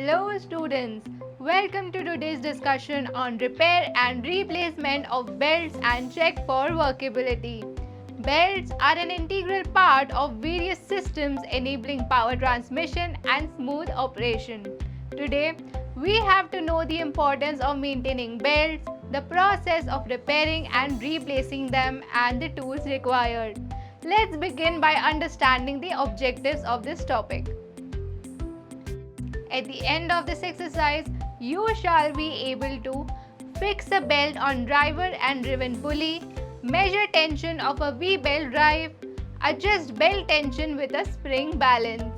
Hello students, welcome to today's discussion on repair and replacement of belts and check for workability. Belts are an integral part of various systems enabling power transmission and smooth operation. Today, we have to know the importance of maintaining belts, the process of repairing and replacing them and the tools required. Let's begin by understanding the objectives of this topic. At the end of this exercise, you shall be able to fix a belt on driver and driven pulley, measure tension of a V-belt drive, adjust belt tension with a spring balance.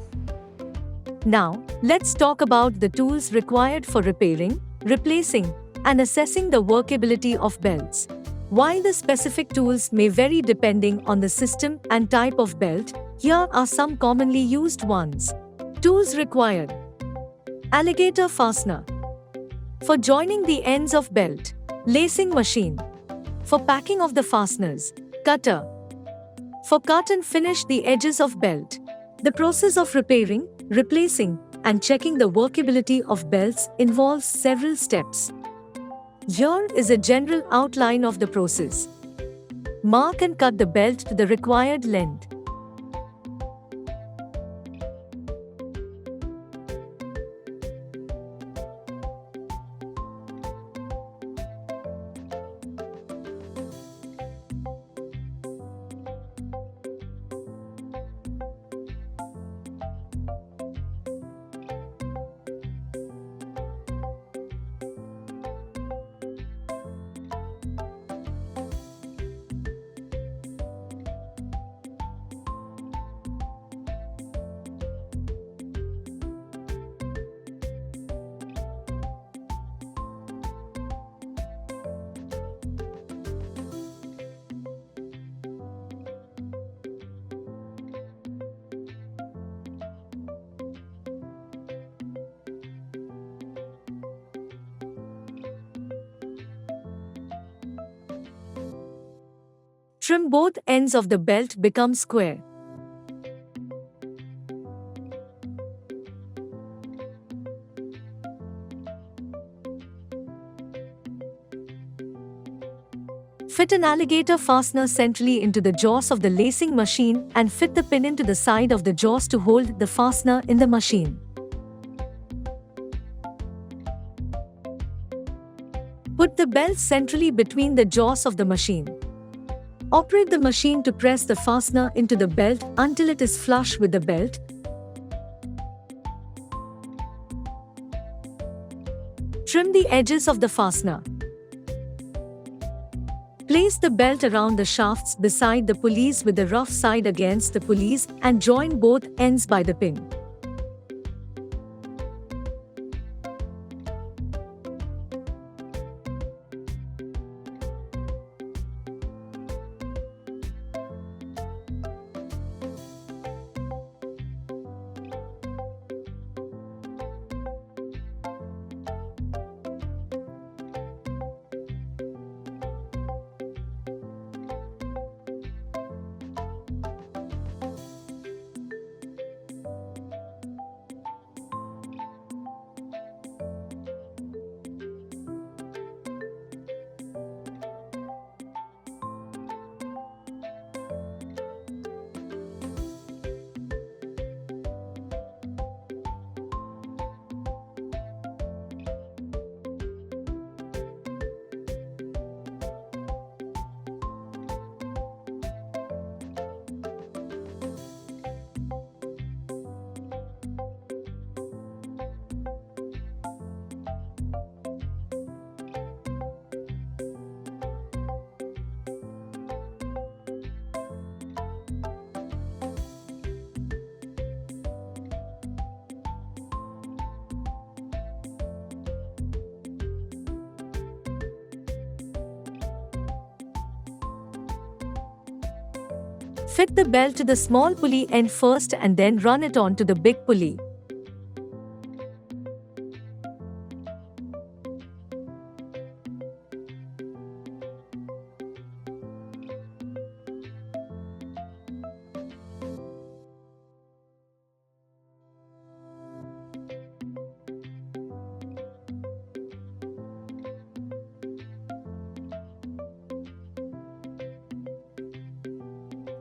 Now, let's talk about the tools required for repairing, replacing, and assessing the workability of belts. While the specific tools may vary depending on the system and type of belt, here are some commonly used ones. Tools required: alligator fastener for joining the ends of belt, lacing machine for packing of the fasteners, cutter for cut and finish the edges of belt. The process of repairing, replacing, and checking the workability of belts involves several steps. Here is a general outline of the process. Mark and cut the belt to the required length. Trim both ends of the belt become square. Fit an alligator fastener centrally into the jaws of the lacing machine and fit the pin into the side of the jaws to hold the fastener in the machine. Put the belt centrally between the jaws of the machine. Operate the machine to press the fastener into the belt until it is flush with the belt. Trim the edges of the fastener. Place the belt around the shafts beside the pulleys with the rough side against the pulleys and join both ends by the pin. Fit the belt to the small pulley end first and then run it onto the big pulley.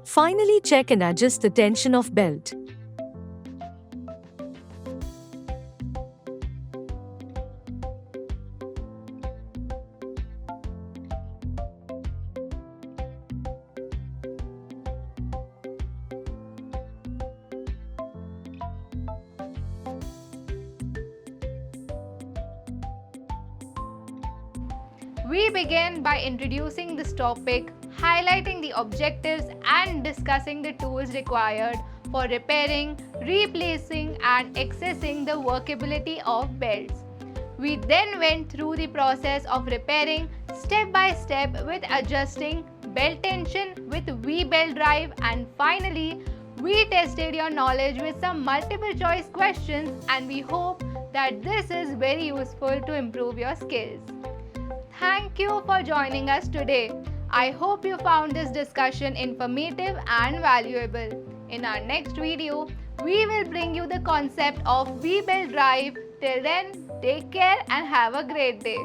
Finally, check and adjust the tension of belt. We begin by introducing this topic, highlighting the objectives and discussing the tools required for repairing, replacing and accessing the workability of belts. We then went through the process of repairing step by step with adjusting belt tension with V-belt drive, and finally we tested your knowledge with some multiple choice questions, and we hope that this is very useful to improve your skills. Thank you for joining us today. I hope you found this discussion informative and valuable. In our next video, we will bring you the concept of V-belt drive. Till then, take care and have a great day.